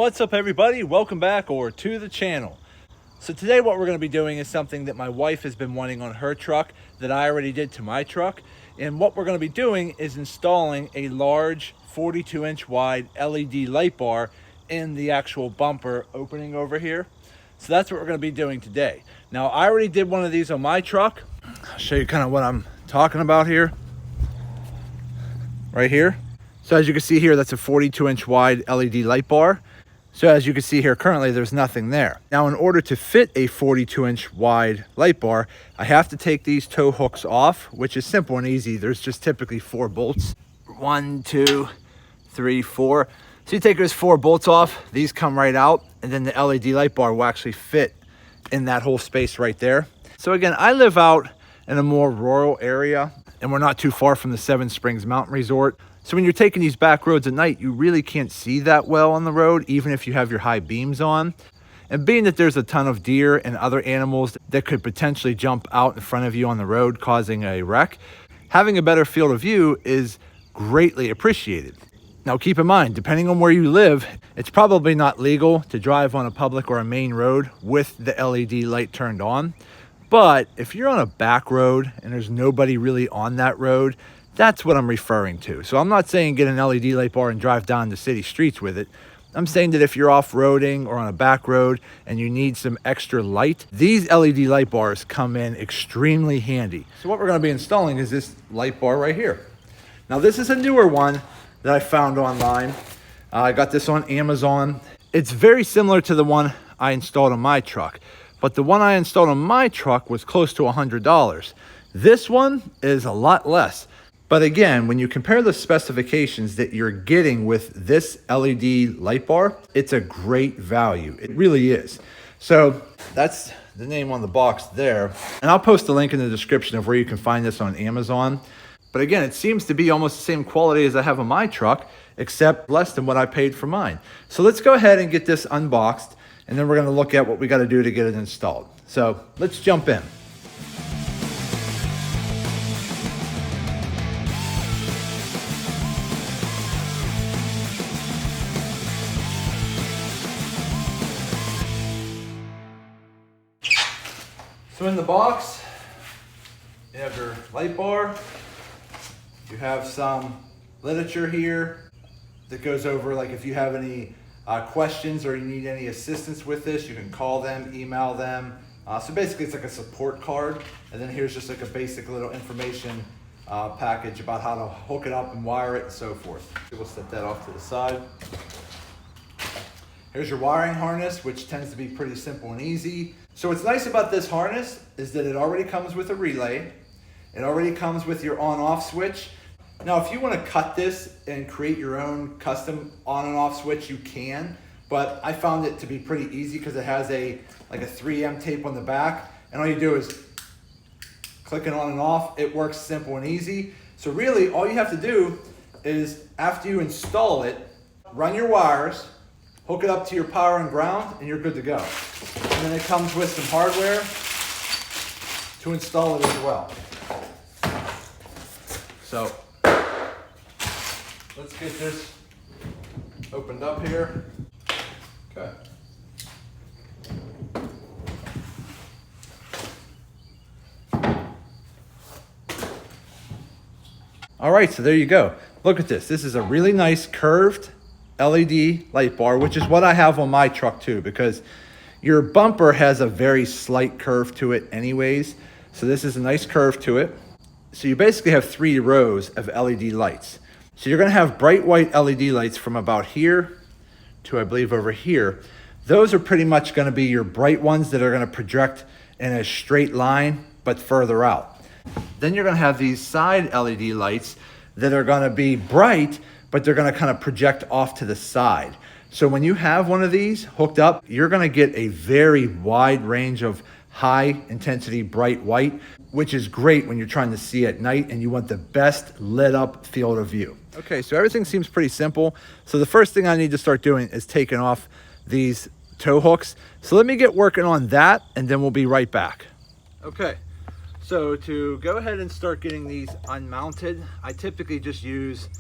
What's up everybody? Welcome back to the channel. So today what we're going to be doing is something that my wife has been wanting on her truck that I already did to my truck. And what we're going to be doing is installing a large 42-inch wide LED light bar in the actual bumper opening over here. So that's what we're going to be doing today. Now I already did one of these on my truck. I'll show you kind of what I'm talking about here. Right here. So as you can see here, that's a 42-inch wide LED light bar. So as you can see here, currently there's nothing there. Now in order to fit a 42-inch wide light bar, I have to take these tow hooks off, which is simple and easy. There's just typically 4 bolts. 1, 2, 3, 4. So you take those 4 bolts off, these come right out, and then the LED light bar will actually fit in that whole space right there. So again, I live out in a more rural area, and we're not too far from the Seven Springs Mountain Resort. So when you're taking these back roads at night, you really can't see that well on the road, even if you have your high beams on. And being that there's a ton of deer and other animals that could potentially jump out in front of you on the road, causing a wreck, having a better field of view is greatly appreciated. Now keep in mind, depending on where you live, it's probably not legal to drive on a public or a main road with the LED light turned on. But if you're on a back road and there's nobody really on that road, that's what I'm referring to. So I'm not saying get an LED light bar and drive down the city streets with it. I'm saying that if you're off-roading or on a back road and you need some extra light, these LED light bars come in extremely handy. So what we're going to be installing is this light bar right here. Now this is a newer one that I found online. I got this on Amazon. It's very similar to the one I installed on my truck, but the one I installed on my truck was close to $100. This one is a lot less. But again, when you compare the specifications that you're getting with this LED light bar, it's a great value. It really is. So that's the name on the box there. And I'll post a link in the description of where you can find this on Amazon. But again, it seems to be almost the same quality as I have on my truck, except less than what I paid for mine. So let's go ahead and get this unboxed, and then we're going to look at what we got to do to get it installed. So let's jump in. So in the box, you have your light bar. You have some literature here that goes over, like, if you have any questions or you need any assistance with this, you can call them, email them. So basically it's like a support card. And then here's just like a basic little information package about how to hook it up and wire it and so forth. We'll set that off to the side. Here's your wiring harness, which tends to be pretty simple and easy. So what's nice about this harness is that it already comes with a relay. It already comes with your on-off switch. Now, if you want to cut this and create your own custom on and off switch, you can. But I found it to be pretty easy because it has like a 3M tape on the back. And all you do is click it on and off. It works simple and easy. So really, all you have to do is, after you install it, run your wires, hook it up to your power and ground, and you're good to go. And then it comes with some hardware to install it as well. So let's get this opened up here. Okay. All right, so there you go. Look at this. This is a really nice curved LED light bar, which is what I have on my truck too, because your bumper has a very slight curve to it anyways. So this is a nice curve to it. So you basically have 3 rows of LED lights. So you're going to have bright white LED lights from about here to, I believe, over here. Those are pretty much going to be your bright ones that are going to project in a straight line, but further out. Then you're going to have these side LED lights that are going to be bright, but they're going to kind of project off to the side. So when you have one of these hooked up, you're going to get a very wide range of high intensity bright white, which is great when you're trying to see at night and you want the best lit up field of view. Okay, so everything seems pretty simple. So the first thing I need to start doing is taking off these tow hooks. So let me get working on that and then we'll be right back. Okay, so to go ahead and start getting these unmounted, I typically just use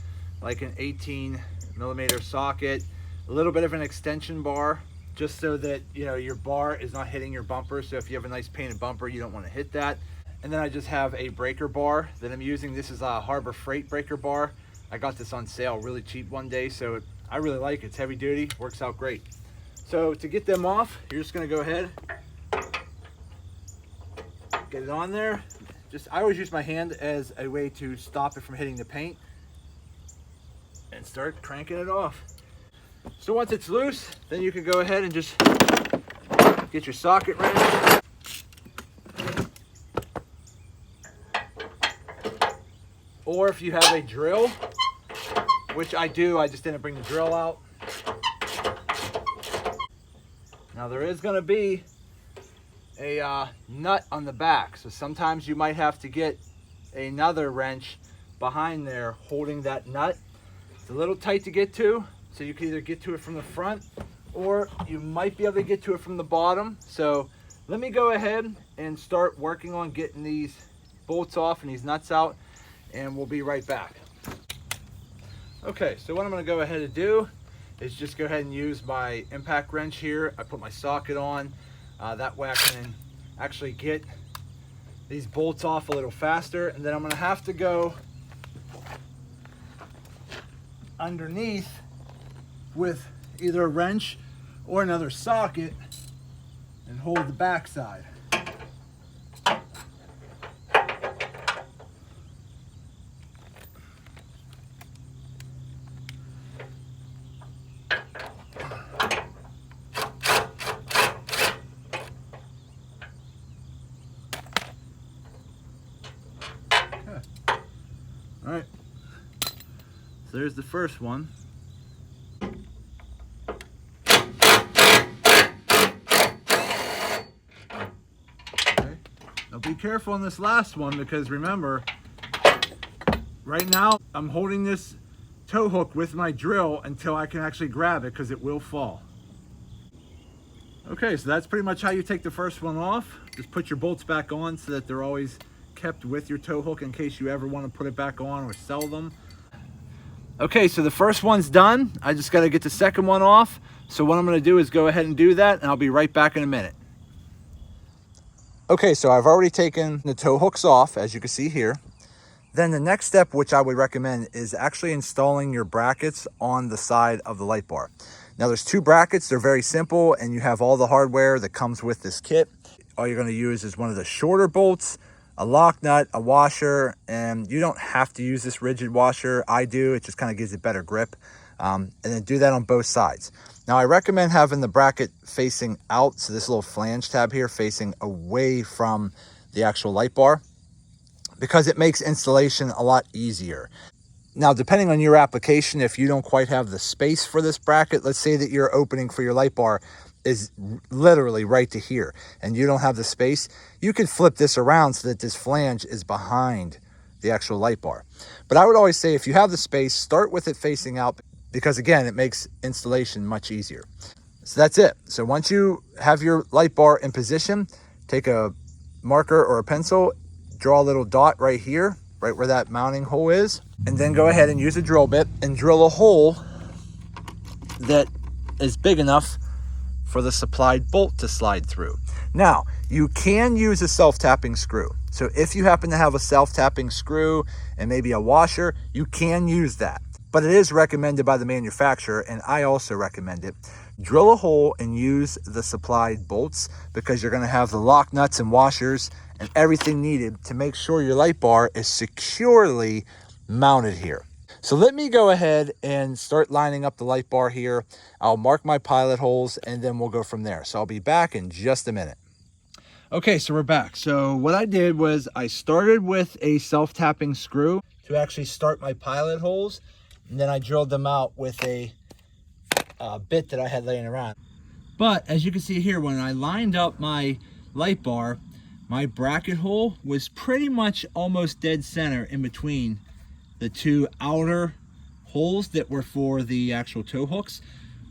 like an 18mm socket, a little bit of an extension bar, just so that, you know, your bar is not hitting your bumper. So if you have a nice painted bumper, you don't want to hit that. And then I just have a breaker bar that I'm using. This is a Harbor Freight breaker bar. I got this on sale really cheap one day, so I really like it. It's heavy duty, works out great. So to get them off, you're just gonna go ahead, get it on there. I always use my hand as a way to stop it from hitting the paint, and start cranking it off. So once it's loose, then you can go ahead and just get your socket wrench. Or if you have a drill, which I do, I just didn't bring the drill out. Now there is going to be a nut on the back, so sometimes you might have to get another wrench behind there holding that nut. It's a little tight to get to, so you can either get to it from the front or you might be able to get to it from the bottom. So let me go ahead and start working on getting these bolts off and these nuts out, and we'll be right back. Okay, so what I'm going to go ahead and do is just go ahead and use my impact wrench here. I put my socket on, that way I can actually get these bolts off a little faster, and then I'm going to have to go underneath with either a wrench or another socket and hold the back side. All right, so there's the first one. Okay. Now be careful on this last one, because remember, right now I'm holding this tow hook with my drill until I can actually grab it, because it will fall. Okay, so that's pretty much how you take the first one off. Just put your bolts back on so that they're always kept with your tow hook in case you ever want to put it back on or sell them. Okay, so the first one's done. I just got to get the second one off. So what I'm going to do is go ahead and do that, and I'll be right back in a minute. Okay, so I've already taken the tow hooks off, as you can see here. Then the next step, which I would recommend, is actually installing your brackets on the side of the light bar. Now there's two brackets. They're very simple, and you have all the hardware that comes with this kit. All you're going to use is one of the shorter bolts, a lock nut, a washer, and you don't have to use this rigid washer. I do. It just kind of gives it better grip. And then do that on both sides. Now I recommend having the bracket facing out, so this little flange tab here facing away from the actual light bar, because it makes installation a lot easier. Now, depending on your application, if you don't quite have the space for this bracket, let's say that your opening for your light bar is literally right to here and you don't have the space, you could flip this around so that this flange is behind the actual light bar. But I would always say, if you have the space, start with it facing out, because again, it makes installation much easier. So that's it. So once you have your light bar in position, take a marker or a pencil, draw a little dot right here, right where that mounting hole is, and then go ahead and use a drill bit and drill a hole that is big enough for the supplied bolt to slide through. Now, you can use a self-tapping screw. So if you happen to have a self-tapping screw and maybe a washer, you can use that. But it is recommended by the manufacturer, and I also recommend it. Drill a hole and use the supplied bolts, because you're going to have the lock nuts and washers and everything needed to make sure your light bar is securely mounted here. So let me go ahead and start lining up the light bar here. I'll mark my pilot holes and then we'll go from there. So I'll be back in just a minute. Okay, so we're back. So what I did was I started with a self-tapping screw to actually start my pilot holes, and then I drilled them out with a bit that I had laying around. But as you can see here, when I lined up my light bar, my bracket hole was pretty much almost dead center in between the two outer holes that were for the actual tow hooks.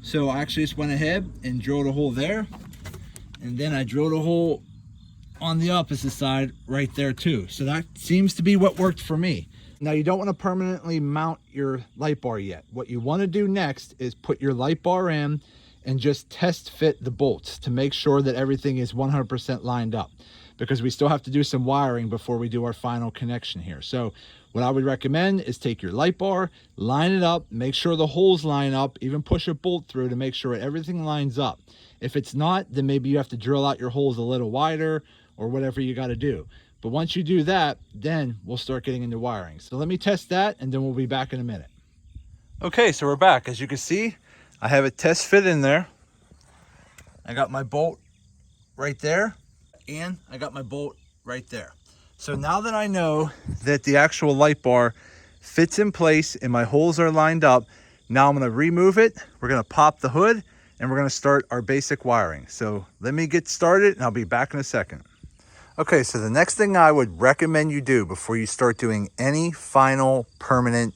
So I actually just went ahead and drilled a hole there, and then I drilled a hole on the opposite side right there too. So that seems to be what worked for me. Now you don't want to permanently mount your light bar yet. What you want to do next is put your light bar in and just test fit the bolts to make sure that everything is 100% lined up, because we still have to do some wiring before we do our final connection here. So what I would recommend is take your light bar, line it up, make sure the holes line up, even push a bolt through to make sure everything lines up. If it's not, then maybe you have to drill out your holes a little wider or whatever you got to do. But once you do that, then we'll start getting into wiring. So let me test that and then we'll be back in a minute. Okay, so we're back. As you can see, I have a test fit in there. I got my bolt right there and I got my bolt right there. So now that I know that the actual light bar fits in place and my holes are lined up, now I'm going to remove it. We're going to pop the hood and we're going to start our basic wiring. So let me get started and I'll be back in a second. Okay, so the next thing I would recommend you do before you start doing any final permanent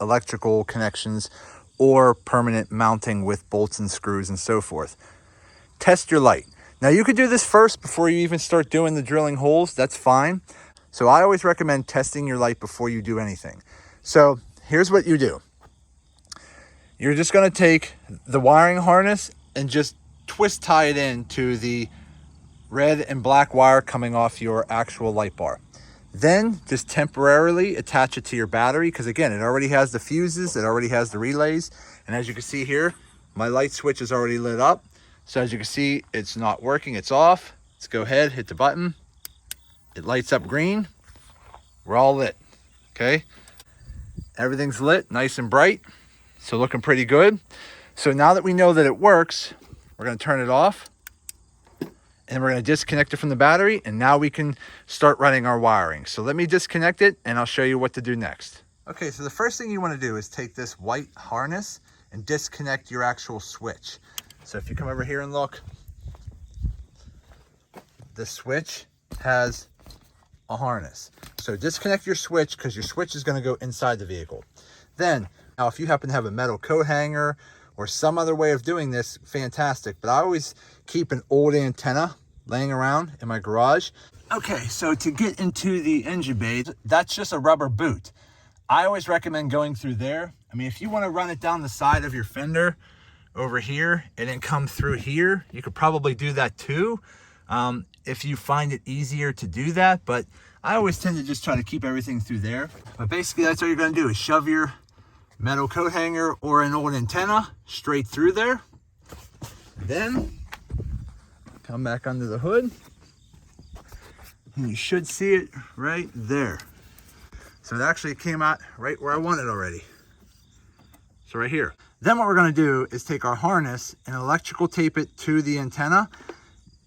electrical connections or permanent mounting with bolts and screws and so forth, test your light. Now you could do this first before you even start doing the drilling holes, that's fine. So I always recommend testing your light before you do anything. So here's what you do. You're just gonna take the wiring harness and just twist tie it into the red and black wire coming off your actual light bar. Then just temporarily attach it to your battery, because again, it already has the fuses, it already has the relays. And as you can see here, my light switch is already lit up. So as you can see, it's not working, it's off. Let's go ahead, hit the button. It lights up green. We're all lit, okay? Everything's lit, nice and bright. So looking pretty good. So now that we know that it works, we're gonna turn it off. And we're going to disconnect it from the battery, and now we can start running our wiring. So let me disconnect it and I'll show you what to do next. Okay, so the first thing you want to do is take this white harness and disconnect your actual switch. So if you come over here and look, the switch has a harness. So disconnect your switch, because your switch is going to go inside the vehicle. Then, now if you happen to have a metal coat hanger or some other way of doing this, fantastic. But I always keep an old antenna laying around in my garage. Okay, so to get into the engine bay, that's just a rubber boot. I always recommend going through there. I mean, if you want to run it down the side of your fender over here and then come through here, you could probably do that too, if you find it easier to do that. But I always tend to just try to keep everything through there. But basically that's what you're going to do, is shove your metal coat hanger or an old antenna straight through there. Then come back under the hood and you should see it right there. So it actually came out right where I want it already. So right here. Then what we're going to do is take our harness and electrical tape it to the antenna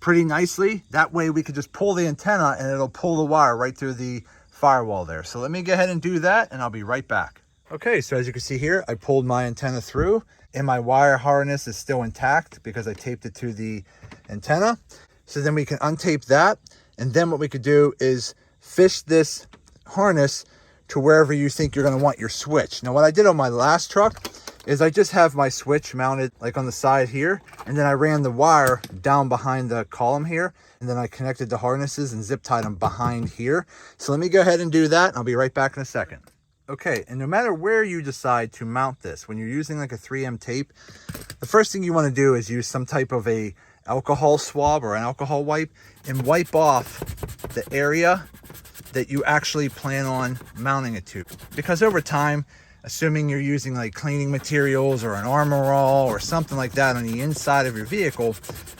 pretty nicely. That way we could just pull the antenna and it'll pull the wire right through the firewall there. So let me go ahead and do that and I'll be right back. Okay, so as you can see here, I pulled my antenna through and my wire harness is still intact because I taped it to the antenna. So then we can untape that. And then what we could do is fish this harness to wherever you think you're going to want your switch. Now what I did on my last truck is I just have my switch mounted like on the side here. And then I ran the wire down behind the column here. And then I connected the harnesses and zip tied them behind here. So let me go ahead and do that. And I'll be right back in a second. Okay, and no matter where you decide to mount this, when you're using like a 3M tape, the first thing you want to do is use some type of a alcohol swab or an alcohol wipe and wipe off the area that you actually plan on mounting it to. Because over time, assuming you're using like cleaning materials or an Armor All or something like that on the inside of your vehicle,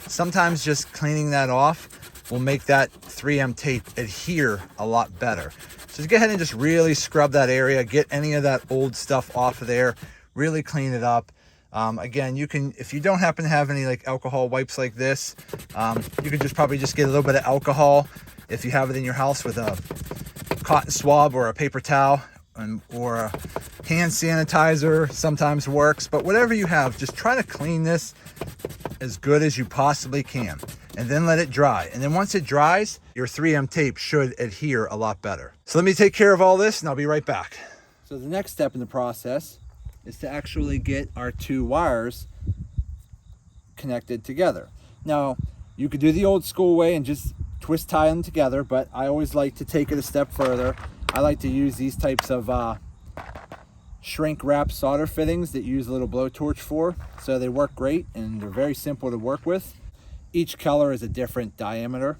sometimes just cleaning that off will make that 3M tape adhere a lot better. So just go ahead and just really scrub that area, get any of that old stuff off of there, really clean it up. Again, you can, if you don't happen to have any like alcohol wipes like this, you can just probably just get a little bit of alcohol if you have it in your house with a cotton swab or a paper towel, or a hand sanitizer sometimes works. But whatever you have, just try to clean this as good as you possibly can and then let it dry. And then once it dries, your 3M tape should adhere a lot better. So let me take care of all this and I'll be right back. So the next step in the process is to actually get our two wires connected together. Now, you could do the old school way and just twist tie them together, but I always like to take it a step further I like to use these types of shrink wrap solder fittings that use a little blowtorch for. So they work great and they're very simple to work with. Each color is a different diameter.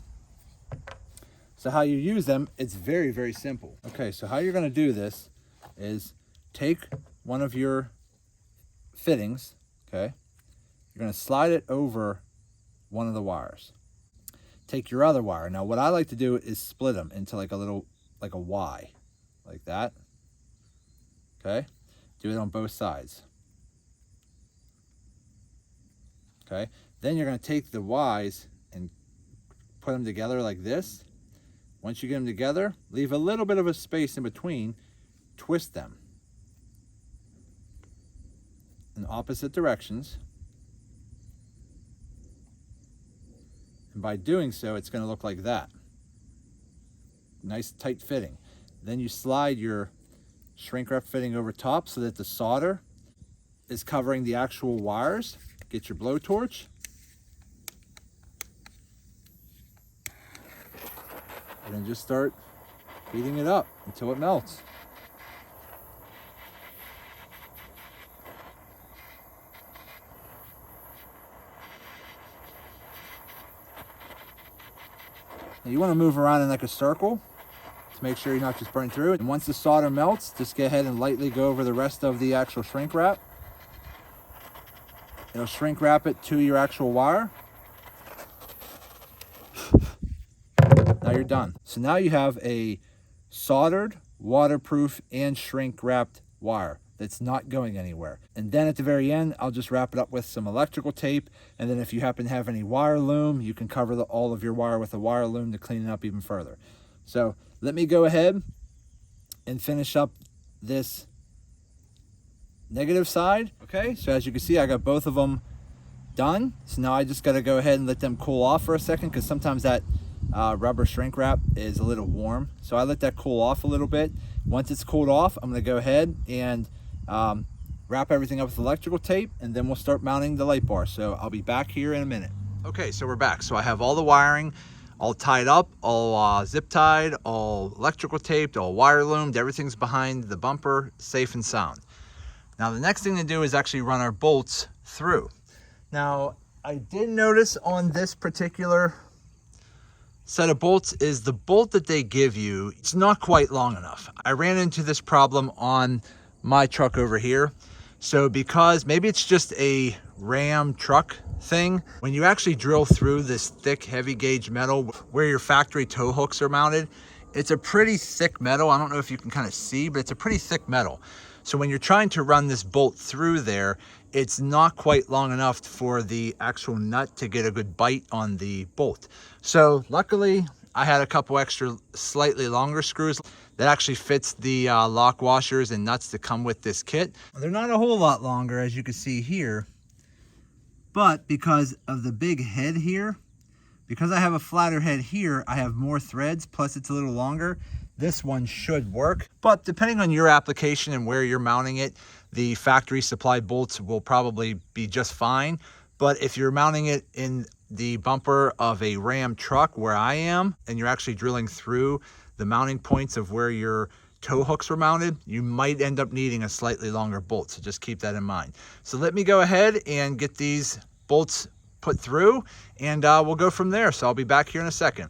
So how you use them, it's very, very simple. Okay, so how you're gonna do this is take one of your fittings, okay? You're gonna slide it over one of the wires. Take your other wire. Now what I like to do is split them into like a little, like a Y, like that, okay? Do it on both sides. Okay, then you're going to take the Y's and put them together like this. Once you get them together, leave a little bit of a space in between, twist them in opposite directions. And by doing so, it's going to look like that. Nice tight fitting. Then you slide your shrink wrap fitting over top so that the solder is covering the actual wires. Get your blowtorch. And then just start heating it up until it melts. Now you want to move around in like a circle to make sure you're not just burning through it. And once the solder melts, just go ahead and lightly go over the rest of the actual shrink wrap. It'll shrink wrap it to your actual wire. Now you're done. So now you have a soldered, waterproof, and shrink wrapped wire that's not going anywhere. And then at the very end, I'll just wrap it up with some electrical tape. And then if you happen to have any wire loom, you can cover all of your wire with a wire loom to clean it up even further. So let me go ahead and finish up this negative side. Okay, so as you can see, I got both of them done. So now I just got to go ahead and let them cool off for a second, because sometimes that rubber shrink wrap is a little warm. So I let that cool off a little bit. Once it's cooled off, I'm going to go ahead and wrap everything up with electrical tape, and then we'll start mounting the light bar. So I'll be back here in a minute. Okay, so we're back. So I have all the wiring all tied up, all zip tied, all electrical taped, all wire loomed. Everything's behind the bumper, safe and sound. Now the next thing to do is actually run our bolts through. Now I did notice on this particular set of bolts is the bolt that they give you, it's not quite long enough. I ran into this problem on my truck over here. So because maybe it's just a Ram truck thing, when you actually drill through this thick heavy gauge metal where your factory tow hooks are mounted, it's a pretty thick metal. I don't know if you can kind of see, but it's a pretty thick metal. So when you're trying to run this bolt through there, it's not quite long enough for the actual nut to get a good bite on the bolt. So luckily I had a couple extra slightly longer screws that actually fits the lock washers and nuts that come with this kit. They're not a whole lot longer, as you can see here, but because of the big head here, because I have a flatter head here, I have more threads, plus it's a little longer. This one should work, but depending on your application and where you're mounting it, the factory supplied bolts will probably be just fine. But if you're mounting it in the bumper of a Ram truck where I am, and you're actually drilling through the mounting points of where your tow hooks were mounted, you might end up needing a slightly longer bolt. So just keep that in mind. So let me go ahead and get these bolts put through, and we'll go from there. So I'll be back here in a second.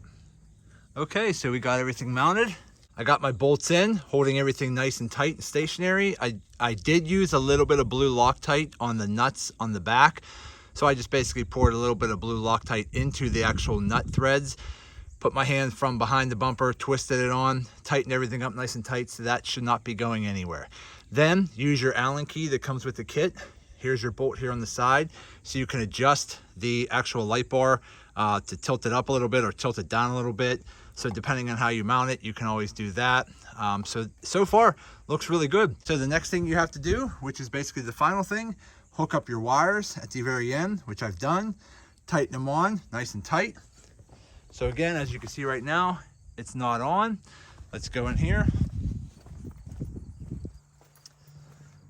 Okay, so we got everything mounted. I got my bolts in, holding everything nice and tight and stationary. I did use a little bit of blue Loctite on the nuts on the back. So I just basically poured a little bit of blue Loctite into the actual nut threads, put my hand from behind the bumper, twisted it on, tightened everything up nice and tight, so that should not be going anywhere. Then use your Allen key that comes with the kit. Here's your bolt here on the side, so you can adjust the actual light bar to tilt it up a little bit or tilt it down a little bit. So depending on how you mount it, you can always do that. So far, looks really good. So the next thing you have to do, which is basically the final thing, hook up your wires at the very end, which I've done. Tighten them on nice and tight. So again, as you can see right now, it's not on. Let's go in here.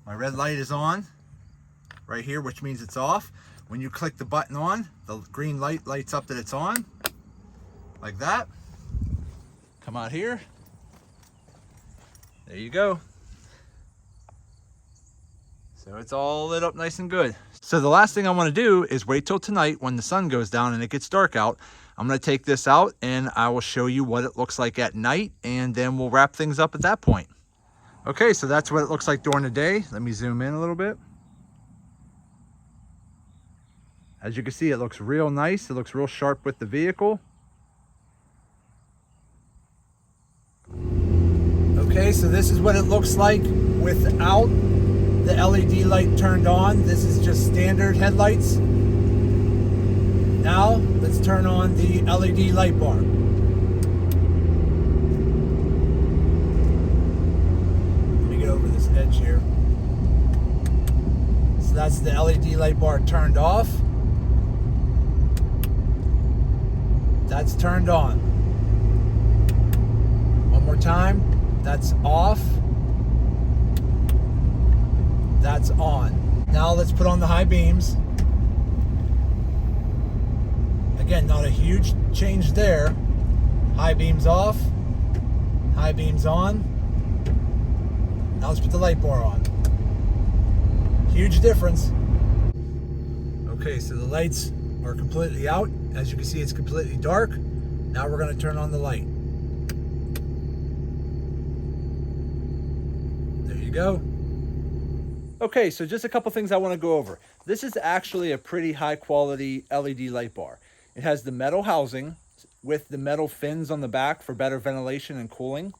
My red light is on right here, which means it's off. When you click the button on, the green light lights up that it's on, like that. Come out here. There you go. So it's all lit up nice and good. So the last thing I want to do is wait till tonight when the sun goes down and it gets dark out. I'm going to take this out and I will show you what it looks like at night, and then we'll wrap things up at that point. Okay, so that's what it looks like during the day. Let me zoom in a little bit. As you can see, it looks real nice. It looks real sharp with the vehicle. Okay, so this is what it looks like without the LED light turned on. This is just standard headlights. Now, let's turn on the LED light bar. Let me get over this edge here. So that's the LED light bar turned off. That's turned on. One more time. That's off. That's on. Now let's put on the high beams. Again, not a huge change there. High beams off. High beams on. Now let's put the light bar on. Huge difference. Okay, so the lights are completely out. As you can see, it's completely dark. Now we're going to turn on the light. There you go. Okay, so just a couple things I want to go over. This is actually a pretty high quality LED light bar. It has the metal housing with the metal fins on the back for better ventilation and cooling.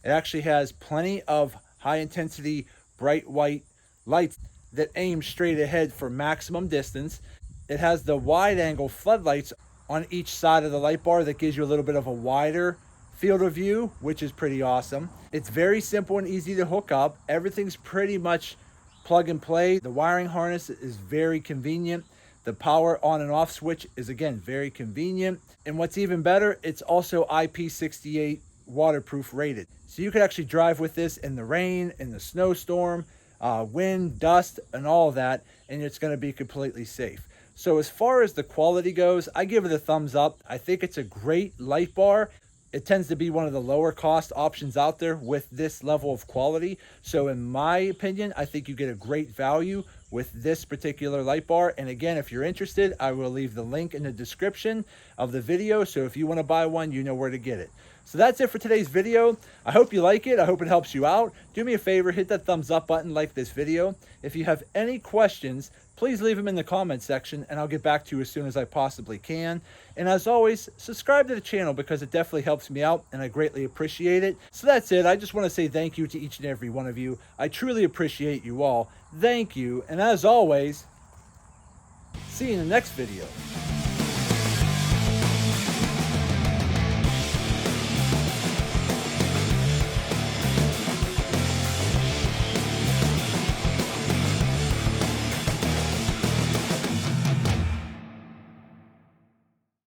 It actually has plenty of high intensity bright white lights that aim straight ahead for maximum distance. It has the wide angle floodlights on each side of the light bar that gives you a little bit of a wider field of view, which is pretty awesome. It's very simple and easy to hook up. Everything's pretty much plug and play. The wiring harness is very convenient. The power on and off switch is, again, very convenient. And what's even better, it's also IP68 waterproof rated. So you could actually drive with this in the rain, in the snowstorm, wind, dust, and all of that, and it's going to be completely safe. So as far as the quality goes, I give it a thumbs up. I think it's a great light bar. It tends to be one of the lower cost options out there with this level of quality. So in my opinion, I think you get a great value with this particular light bar. And again, if you're interested, I will leave the link in the description of the video. So if you want to buy one, you know where to get it. So that's it for today's video. I hope you like it. I hope it helps you out. Do me a favor, hit that thumbs up button, like this video. If you have any questions, please leave them in the comment section and I'll get back to you as soon as I possibly can. And as always, subscribe to the channel because it definitely helps me out and I greatly appreciate it. So that's it. I just want to say thank you to each and every one of you. I truly appreciate you all. Thank you. And as always, see you in the next video.